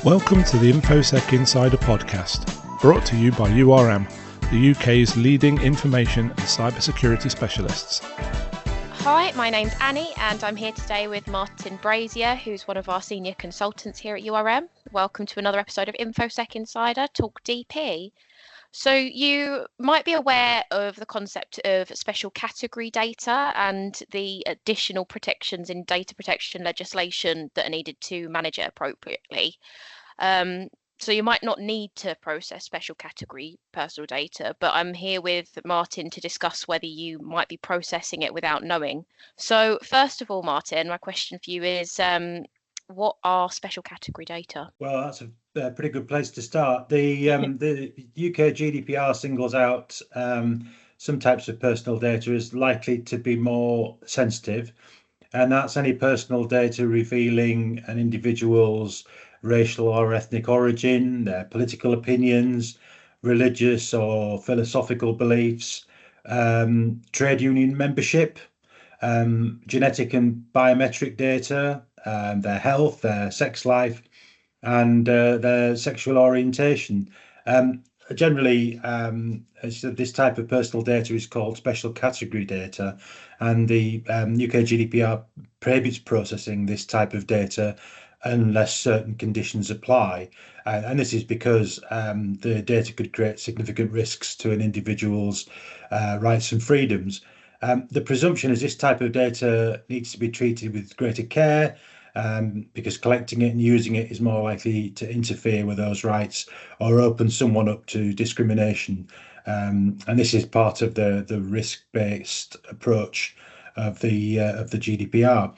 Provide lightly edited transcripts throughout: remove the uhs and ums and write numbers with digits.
Welcome to the InfoSec Insider podcast, brought to you by URM, the UK's leading information and cybersecurity specialists. Hi, my name's Annie and I'm here today with Martin Brazier, who's one of our senior consultants here at URM. Welcome to another episode of InfoSec Insider Talk DP. So you might be aware of the concept of special category data and the additional protections in data protection legislation that are needed to manage it appropriately. So you might not need to process special category personal data, but I'm here with Martin to discuss whether you might be processing it without knowing. So first of all, Martin, my question for you is, what are special category data? Well, that's a pretty good place to start. The UK GDPR singles out some types of personal data as likely to be more sensitive, and that's any personal data revealing an individual's racial or ethnic origin, their political opinions, religious or philosophical beliefs, trade union membership, genetic and biometric data, their health, their sex life, and their sexual orientation. Generally, this type of personal data is called special category data, and the UK GDPR prohibits processing this type of data unless certain conditions apply. And this is because the data could create significant risks to an individual's rights and freedoms. The presumption is this type of data needs to be treated with greater care, because collecting it and using it is more likely to interfere with those rights or open someone up to discrimination. And this is part of the risk-based approach of the GDPR.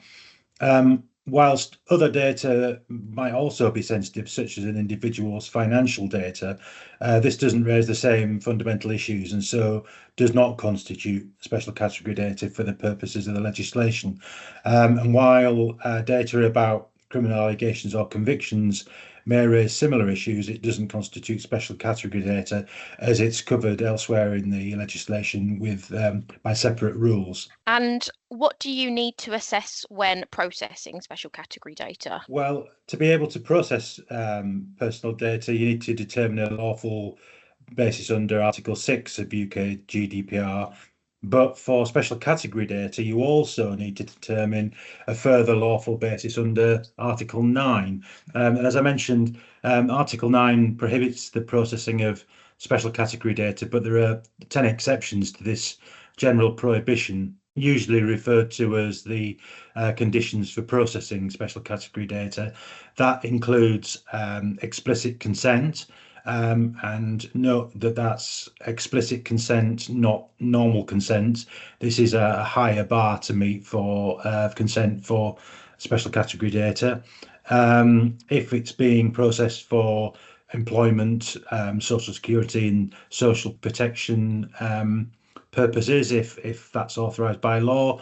Whilst other data might also be sensitive, such as an individual's financial data, this doesn't raise the same fundamental issues and so does not constitute special category data for the purposes of the legislation. And while data about criminal allegations or convictions may raise similar issues, it doesn't constitute special category data as it's covered elsewhere in the legislation with by separate rules. And what do you need to assess when processing special category data? Well, to be able to process personal data, you need to determine a lawful basis under Article 6 of UK GDPR. But for special category data, you also need to determine a further lawful basis under Article 9. And as I mentioned, Article 9 prohibits the processing of special category data, but there are 10 exceptions to this general prohibition, usually referred to as the conditions for processing special category data. That includes explicit consent, and note that that's explicit consent, not normal consent. This is a higher bar to meet for consent for special category data. If it's being processed for employment, social security and social protection purposes, if that's authorised by law,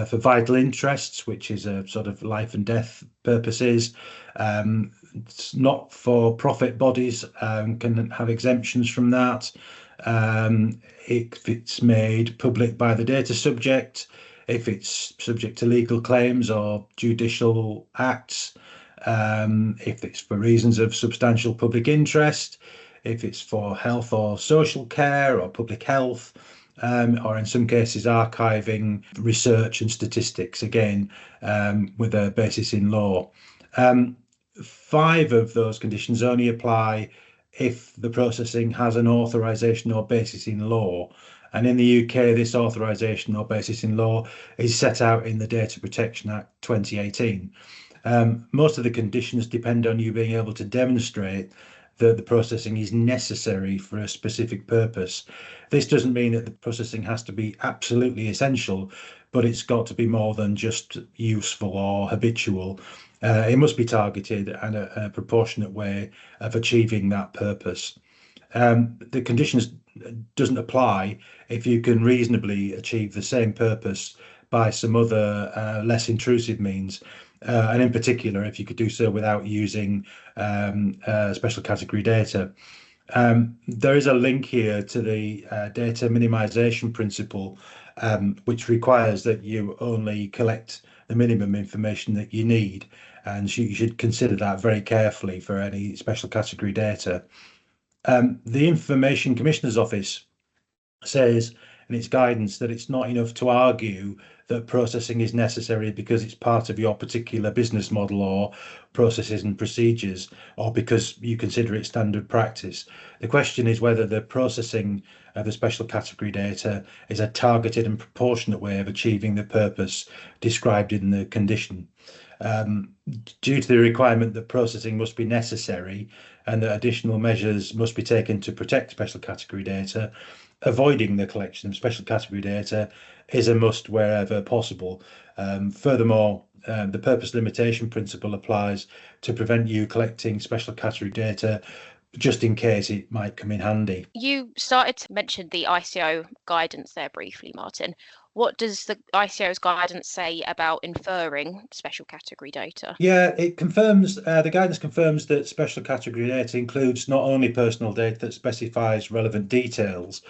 for vital interests, which is a sort of life and death purposes. It's not for profit bodies, can have exemptions from that. If it's made public by the data subject, if it's subject to legal claims or judicial acts, if it's for reasons of substantial public interest, if it's for health or social care or public health, or in some cases archiving research and statistics, again, with a basis in law. 5 of those conditions only apply if the processing has an authorisation or basis in law. And in the UK, this authorisation or basis in law is set out in the Data Protection Act 2018. Most of the conditions depend on you being able to demonstrate that the processing is necessary for a specific purpose. This doesn't mean that the processing has to be absolutely essential, but it's got to be more than just useful or habitual. It must be targeted and a proportionate way of achieving that purpose. The conditions doesn't apply if you can reasonably achieve the same purpose by some other less intrusive means. And in particular, if you could do so without using special category data. There is a link here to the data minimization principle which requires that you only collect the minimum information that you need. And you should consider that very carefully for any special category data. The Information Commissioner's Office says in its guidance that it's not enough to argue that processing is necessary because it's part of your particular business model or processes and procedures, or because you consider it standard practice. The question is whether the processing of the special category data is a targeted and proportionate way of achieving the purpose described in the condition. Due to the requirement that processing must be necessary and that additional measures must be taken to protect special category data, avoiding the collection of special category data is a must wherever possible. Furthermore, the purpose limitation principle applies to prevent you collecting special category data just in case it might come in handy. You started to mention the ICO guidance there briefly, Martin. What does the ICO's guidance say about inferring special category data? Yeah, it confirms, the guidance confirms that special category data includes not only personal data that specifies relevant details,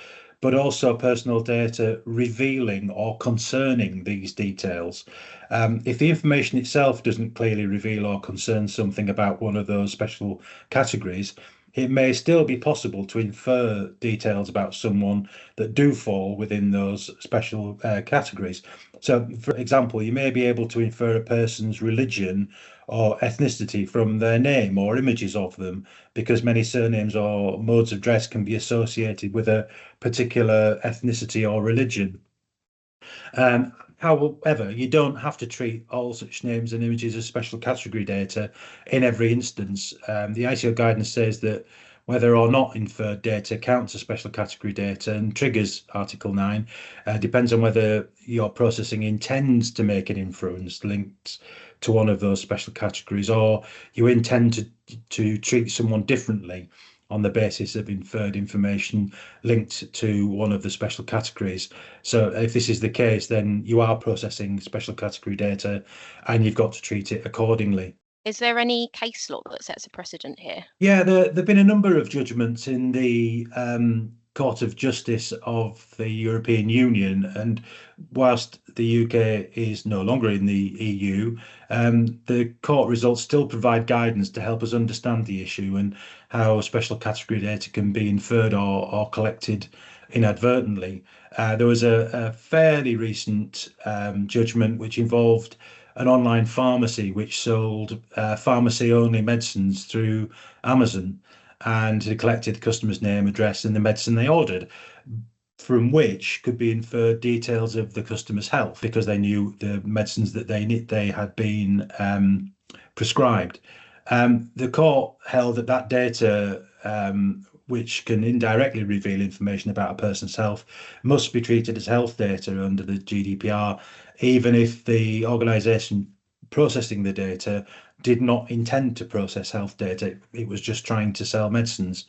but also personal data revealing or concerning these details. If the information itself doesn't clearly reveal or concern something about one of those special categories, it may still be possible to infer details about someone that do fall within those special categories. So, for example, you may be able to infer a person's religion or ethnicity from their name or images of them, because many surnames or modes of dress can be associated with a particular ethnicity or religion. However, you don't have to treat all such names and images as special category data in every instance. The ICO guidance says that whether or not inferred data counts as special category data and triggers Article 9 depends on whether your processing intends to make an inference linked to one of those special categories, or you intend to treat someone differently on the basis of inferred information linked to one of the special categories. So if this is the case, then you are processing special category data and you've got to treat it accordingly. Is there any case law that sets a precedent here? Yeah, there have been a number of judgments in the Court of Justice of the European Union, and whilst the UK is no longer in the EU, the court results still provide guidance to help us understand the issue and how special category data can be inferred or collected inadvertently. There was a fairly recent judgment which involved an online pharmacy which sold pharmacy-only medicines through Amazon, and it collected the customer's name, address, and the medicine they ordered, from which could be inferred details of the customer's health because they knew the medicines that they had been prescribed. The court held that data, which can indirectly reveal information about a person's health, must be treated as health data under the GDPR, even if the organisation processing the data did not intend to process health data. It was just trying to sell medicines.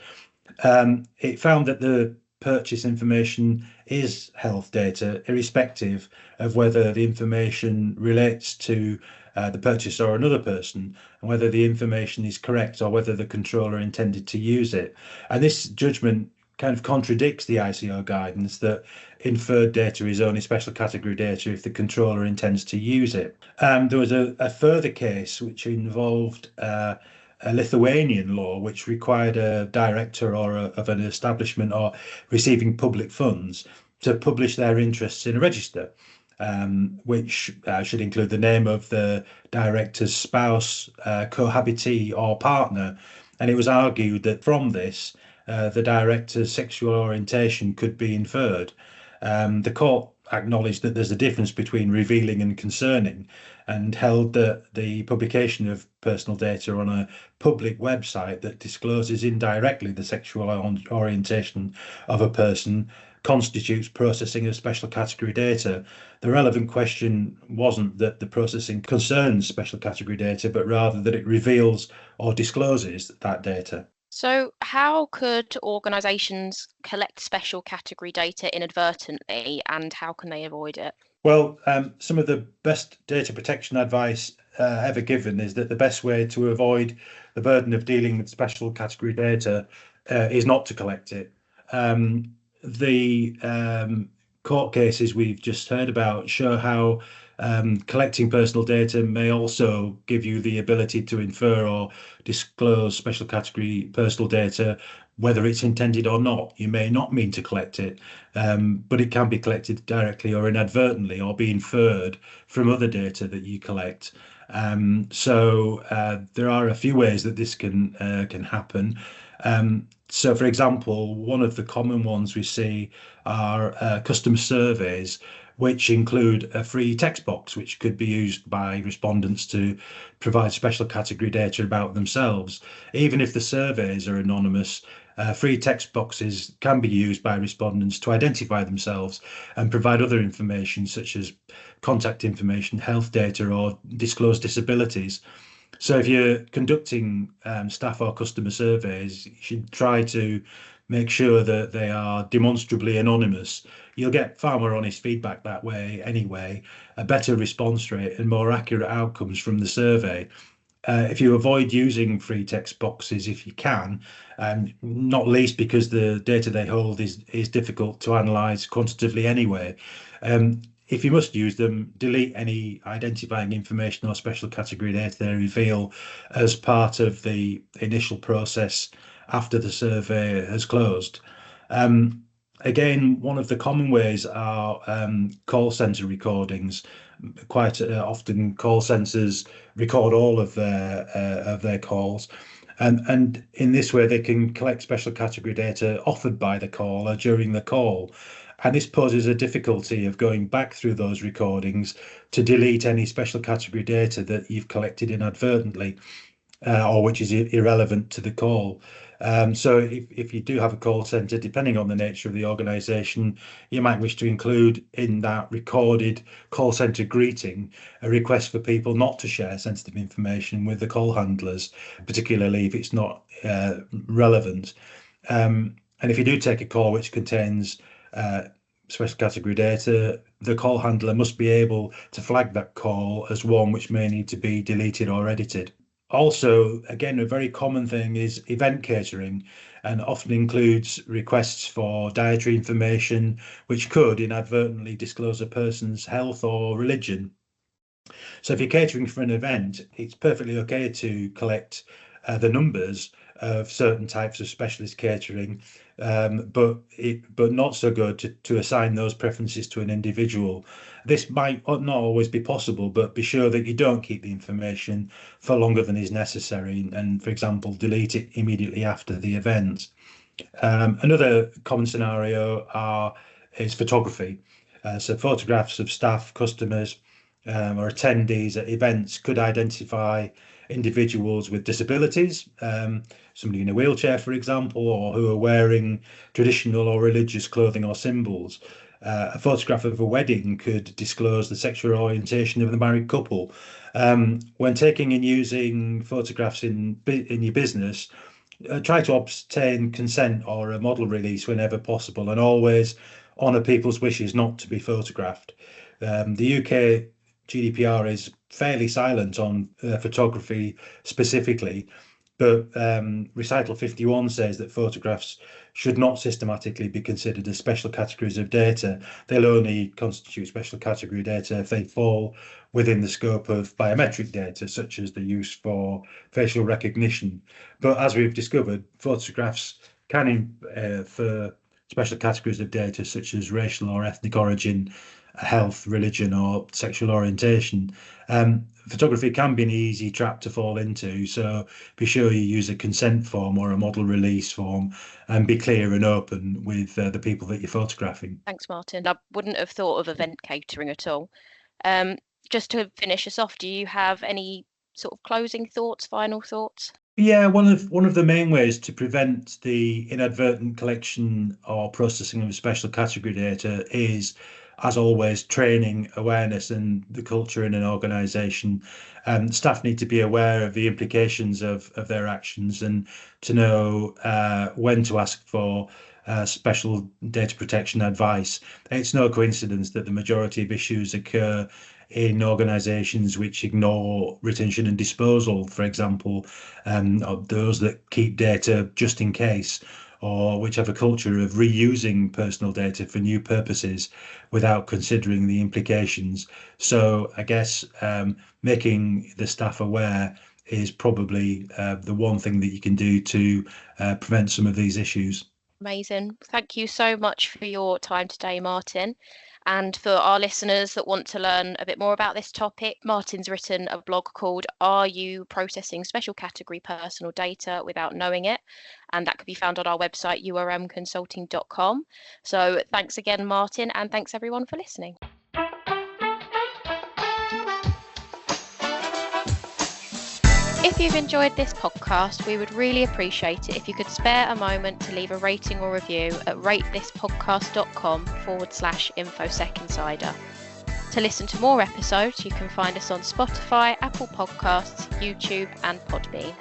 It found that the purchase information is health data, irrespective of whether the information relates to the purchaser or another person, and whether the information is correct or whether the controller intended to use it. And this judgment kind of contradicts the ICO guidance that inferred data is only special category data if the controller intends to use it. There was a further case which involved a Lithuanian law which required a director of an establishment or receiving public funds to publish their interests in a register, which should include the name of the director's spouse, cohabitee or partner. And it was argued that from this, the director's sexual orientation could be inferred. The court acknowledged that there's a difference between revealing and concerning, and held that the publication of personal data on a public website that discloses indirectly the sexual orientation of a person constitutes processing of special category data. The relevant question wasn't that the processing concerns special category data, but rather that it reveals or discloses that data. So how could organisations collect special category data inadvertently, and how can they avoid it? Well, some of the best data protection advice ever given is that the best way to avoid the burden of dealing with special category data is not to collect it. The court cases we've just heard about show how collecting personal data may also give you the ability to infer or disclose special category personal data, whether it's intended or not. You may not mean to collect it, but it can be collected directly or inadvertently or be inferred from other data that you collect. So there are a few ways that this can happen. So, for example, one of the common ones we see are customer surveys, which include a free text box, which could be used by respondents to provide special category data about themselves. Even if the surveys are anonymous, free text boxes can be used by respondents to identify themselves and provide other information such as contact information, health data, or disclose disabilities. So if you're conducting staff or customer surveys, you should try to make sure that they are demonstrably anonymous. You'll get far more honest feedback that way anyway, a better response rate and more accurate outcomes from the survey. If you avoid using free text boxes if you can, not least because the data they hold is difficult to analyse quantitatively anyway. If you must use them, delete any identifying information or special category data they reveal as part of the initial process after the survey has closed. Again, one of the common ways are call centre recordings. Quite often, call centres record all of their calls, and in this way they can collect special category data offered by the caller during the call. And this poses a difficulty of going back through those recordings to delete any special category data that you've collected inadvertently or which is irrelevant to the call. So if you do have a call centre, depending on the nature of the organisation, you might wish to include in that recorded call centre greeting a request for people not to share sensitive information with the call handlers, particularly if it's not relevant. And if you do take a call which contains special category data, the call handler must be able to flag that call as one which may need to be deleted or edited. Also, again, a very common thing is event catering, and often includes requests for dietary information, which could inadvertently disclose a person's health or religion. So if you're catering for an event, it's perfectly okay to collect the numbers of certain types of specialist catering, but not so good to assign those preferences to an individual. This might not always be possible, but be sure that you don't keep the information for longer than is necessary, and, for example, delete it immediately after the event. Another common scenario is photography. So photographs of staff, customers, or attendees at events could identify individuals with disabilities, somebody in a wheelchair, for example, or who are wearing traditional or religious clothing or symbols. A photograph of a wedding could disclose the sexual orientation of the married couple. When taking and using photographs in your business, try to obtain consent or a model release whenever possible, and always honour people's wishes not to be photographed. The UK GDPR is fairly silent on photography specifically, but Recital 51 says that photographs should not systematically be considered as special categories of data. They'll only constitute special category data if they fall within the scope of biometric data, such as the use for facial recognition. But as we've discovered, photographs can infer special categories of data, such as racial or ethnic origin, health, religion, or sexual orientation. Photography can be an easy trap to fall into, so be sure you use a consent form or a model release form, and be clear and open with the people that you're photographing. Thanks, Martin. I wouldn't have thought of event catering at all. Just to finish us off, do you have any sort of closing thoughts, final thoughts? Yeah, one of the main ways to prevent the inadvertent collection or processing of special category data is, as always, training, awareness, and the culture in an organisation. Staff need to be aware of the implications of their actions and to know when to ask for special data protection advice. It's no coincidence that the majority of issues occur in organisations which ignore retention and disposal, for example, or those that keep data just in case, or which have a culture of reusing personal data for new purposes without considering the implications. So I guess making the staff aware is probably the one thing that you can do to prevent some of these issues. Amazing. Thank you so much for your time today, Martin. And for our listeners that want to learn a bit more about this topic, Martin's written a blog called Are You Processing Special Category Personal Data Without Knowing It? And that could be found on our website, urmconsulting.com. So thanks again, Martin, and thanks everyone for listening. If you've enjoyed this podcast, we would really appreciate it if you could spare a moment to leave a rating or review at ratethispodcast.com/InfoSec Insider. To listen to more episodes, you can find us on Spotify, Apple Podcasts, YouTube, and Podbean.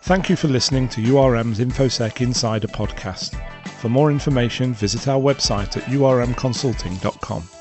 Thank you for listening to URM's InfoSec Insider podcast. For more information, visit our website at urmconsulting.com.